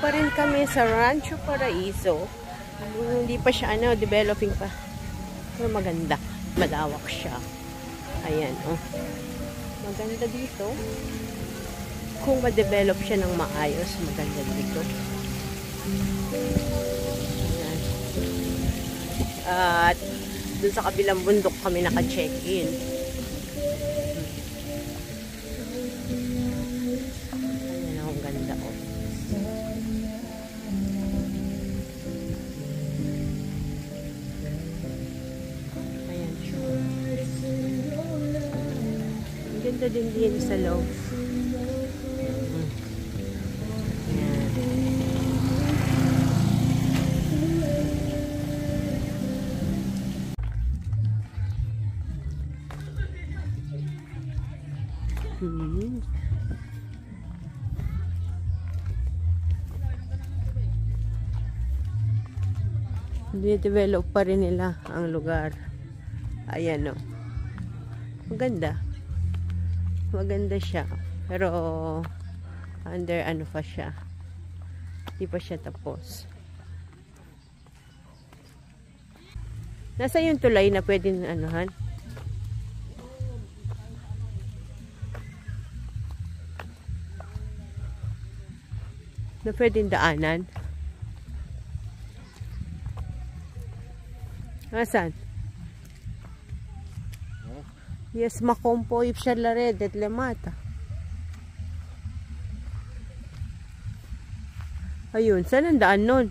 pa rin kami sa Rancho Paraiso. Hindi pa siya, developing pa. Pero maganda. Malawak siya. Ayan, oh. Maganda dito. Kung ma-develop siya ng maayos, maganda dito. Ayan. At dun sa kabilang bundok kami naka-check-in. Ayan, ang ganda, oh. Ayan siya. Ang ganda din sa loob. Develop pa rin nila ang lugar. Ayan, o. Maganda. Maganda siya. Pero under ano pa siya. Hindi pa siya tapos. Nasa yung tulay na pwedeng anuhan. Na pwedeng daanan. Asan? Yes, makompo ipsya la red at lemata. Ayun, saan ang daan nun?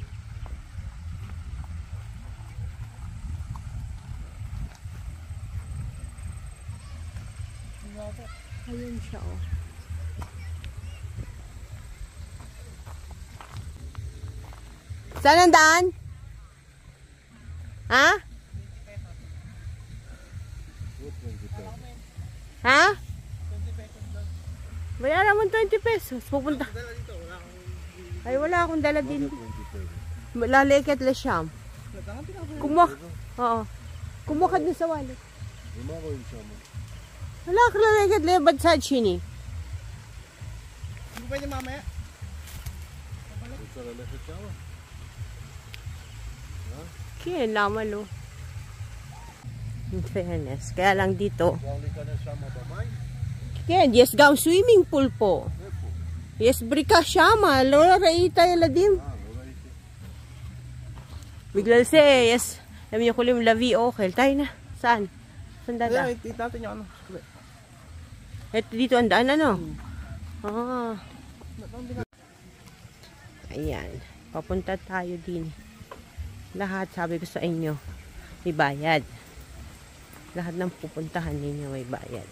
Ayun siya, oh. Saan ang daan? Ha? Ha? Bayaran mo 20 pesos. Pupunta. Ay, wala akong dala din. Laleket la siyam. Kumuha. Oo. Kumuha ka dun sa wallet. Wala ka laleket la bad sa chini. Hindi pwede mamaya. Kaya laman lo. In fairness. Kaya lang dito. Kaya yes gaw swimming pool po. Yes brika shama. Lola raita yala din. Bigla se yes. Alam niyo kulim lavi okay. Tayo na. Saan? Saan dada? Itatin niyo ano. Ito dito ang daan ano? Ah. Ayan. Papunta tayo din. Lahat, sabi ko sa inyo, may bayad. Lahat ng pupuntahan ninyo may bayad.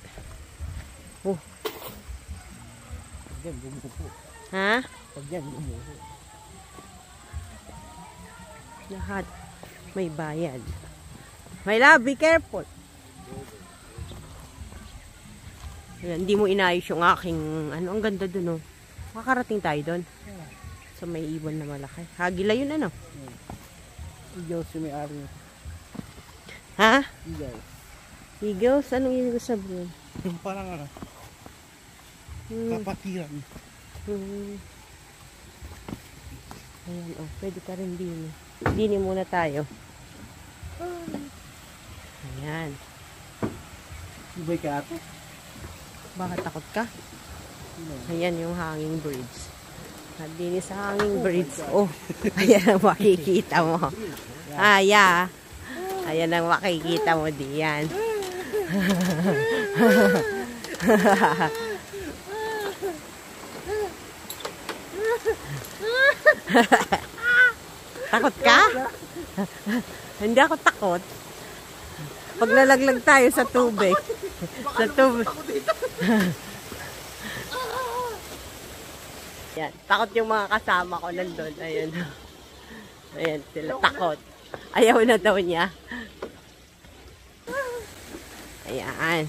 Oh. Pag yan, bumupo. Ha? Pag yan, bumupo. Lahat may bayad. My love, be careful. Ayan, hindi mo inayos yung aking, ano, ang ganda dun, oh. Makakarating tayo dun. So, may ibon na malaki. Hagila yun, ano? Eagles yung may-ari. Ha? Eagles. Eagles? Anong ibig sabihin? Yung parang ano? Kapatiran. Ayan, oh. Pwede ka rin din. Dini muna tayo. Ayan. Ibay ka ate? Bakit takot ka? Ayan yung hanging birds. At dini sa hanging birds. Oh, ayan ang makikita mo. Yeah. Ayan ang makikita mo diyan. Takot ka? Hindi ako takot. Pag nalaglag tayo sa tubig. Sa tubig. Yan. Takot yung mga kasama ko nandun. Ayan. Ayan sila. Takot. Ayaw na daw niya. Ayan.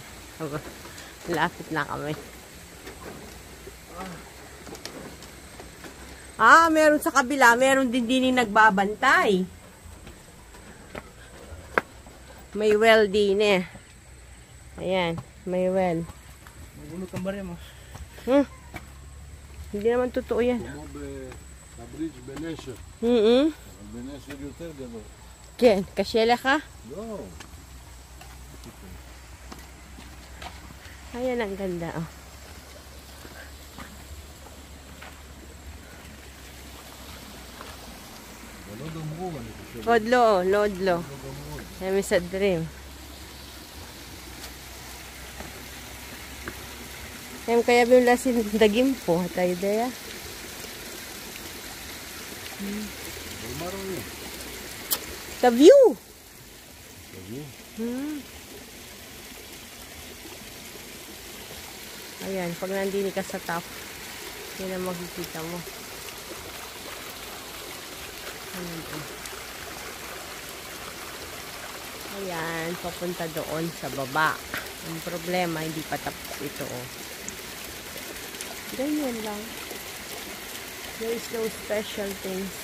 Lapit na kami. Meron sa kabila. Meron din nagbabantay. May well din eh. Ayan. May well. Magulot ang barya mo. Hindi naman totoo yan. הברידג' בנשר. בנשר יותר גדול. כן, קשה לך? לא. Ayan, ang ganda, oh. זה לא גמרו, אני חושב. עוד לא, לא עוד לא. לא גמרו. הם מסדרים. הם חייבים לשים דגים פה, אתה יודע? אבל מה רואים? The view! תביא. Ayan, pag nandini ka sa top, yun ang makikita mo. Ayan, papunta doon sa baba. Ang problema, hindi pa tapos ito, oh. Ganyan lang. There is no special things.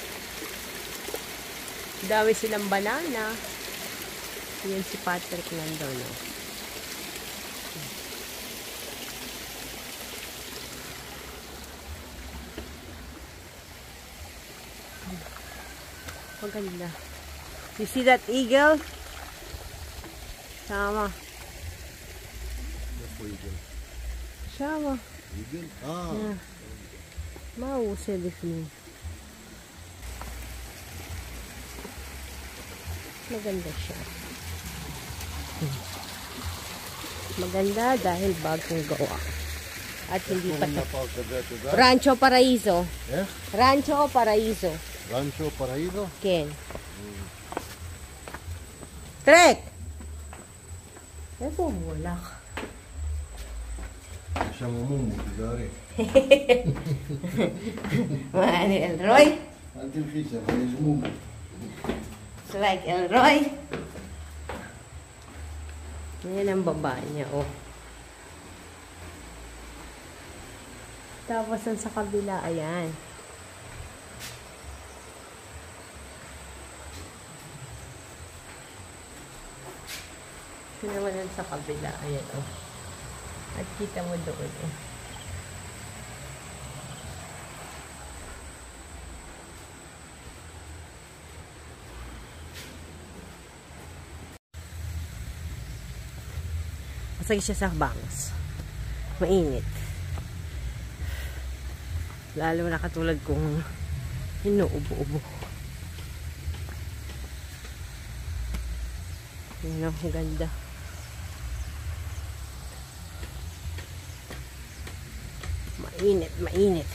Dami silang banana. Yan si Patrick nandun, oh. Maganda. You see that eagle? Sama. איפה עיגל? Sama. עיגל? מה הוא עושה בפנים? Maganda siya. Maganda dahil bagong gawa. At hindi pa קוראים לפארק הזה, את יודעת? Rancho Paraiso. איך? Rancho Paraiso. רנצ'ו פראיזו? כן. טרק! איפה הוא הולך? יש שם מומו, תיזהרי. מה, אני אלרוי? אל תלכי שם, יש מומו. It's like Elroy. Yan ang baba niya, oh. Tapos ang sa kabila, ayan. Ito naman ang sa kabila, ayan, oh. At kita mo doon, oh. Masakit siya sa bangs. Mainit. Lalo na katulad kong inuubo-ubo. Yun, ang ganda. Mainit, mainit.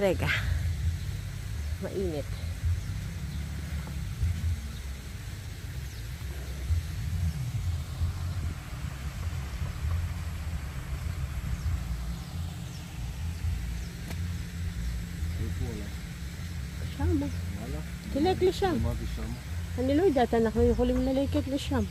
Teka. Mainit. שמה. תלך לשם. מה זה שם? אני לא יודעת, אנחנו יכולים ללכת לשם.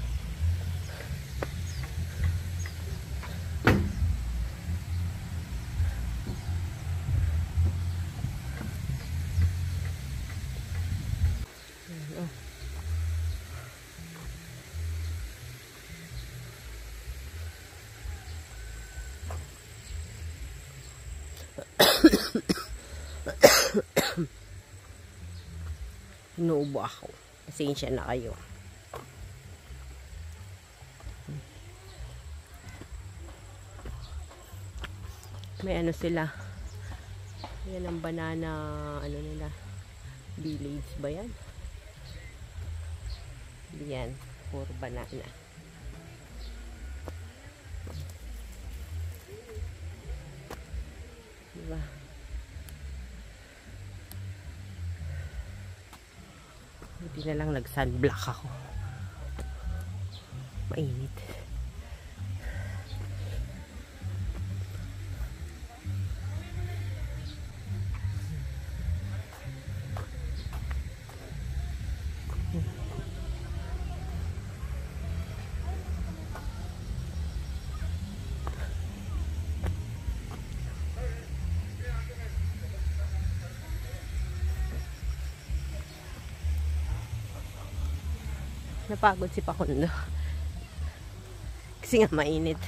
Inuubo ako. Pasensya na kayo. May ano sila. Yan ang banana, ano nila. Village ba yan? Yan. Puro banana. Diba? Buti na lang nag-sunblock ako. Mainit. Napagod si Pakundo. Kasi nga mainit.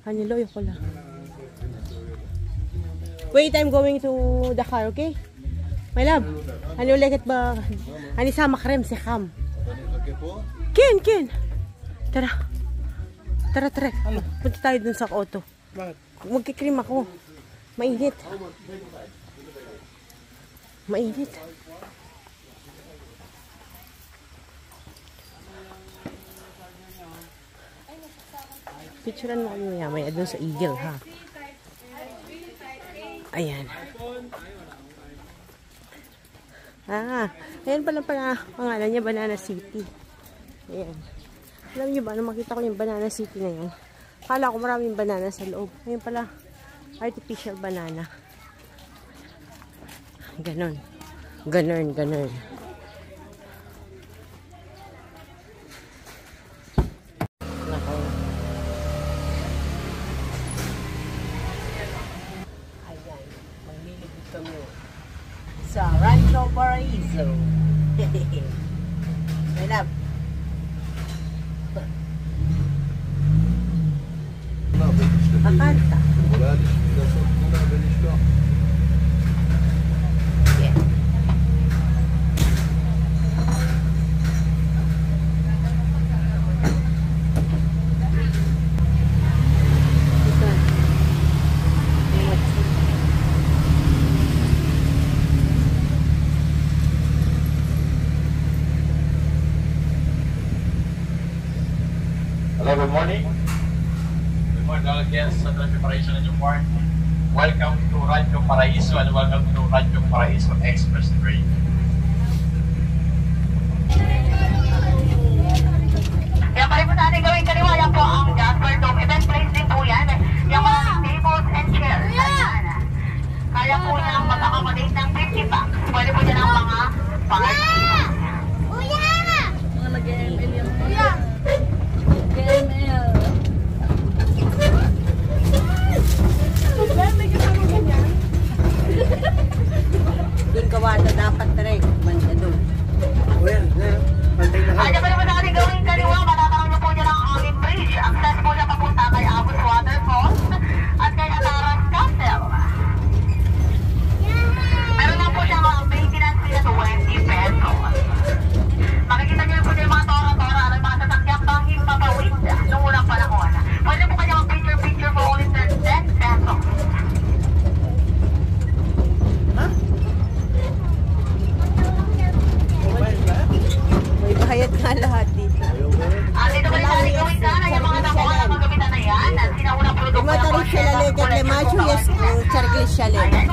Haniloy ko lang. Wait, I'm going to the car, okay? My love, ano ulit ba? Ano sama krem si Kam? Ken! Tara. Tara. Punta tayo dun sa auto. Bakit? Magkikrim ako. Mainit. Picturean mo kami maya dun sa Eagle, ha? Ayan. Ayan pala pangalan niya, Banana City. Ayan. Alam niyo ba, nung makita ko yung Banana City na yan, akala ko maraming banana sa loob. Ngayon pala, artificial banana. Ganon. Nako. Ayan, maglilibot kami sa Rancho Paraiso. My love. Akanta. Yeah. Hello, good morning. Good morning all guests sa Rancho Paraiso na Newport. Welcome to Rancho Paraiso and welcome to Rancho Paraiso Express Train. Yan pa rin po natin gawin kaliwa. Yan po ang Jasper Dome. Event place din po yan. Yung maraming tables and chairs. Ayan. Kaya po niyang mag-accommodate ng 50 bucks. Pwede po dyan ang mga parties. Mga nag-ML yan po. ML. Doon kawata dapat rin. Banda doon. Well, pantay na Yan pa rin po natin gawin kaliwa. Matataroon niyo po dyan ang Olive Bridge. Access po siya papunta kay Agus Waterfalls at kay Ataras Castle. Meron lang po siyang maintenance fee na 20 pesos. Makikita niyo po yung mga tora-tora at mga sasakyang banging mapawid noong unang panahon. Pwede po kanya mag-picture for only 10 pesos. May bayad nga lahat dito. Dito pa rin natin gawin sana yung mga nakuha na magamitan na yan. At sinaunang produkto Matarip siya lalit at lemacho, yes, charglis siya lalit.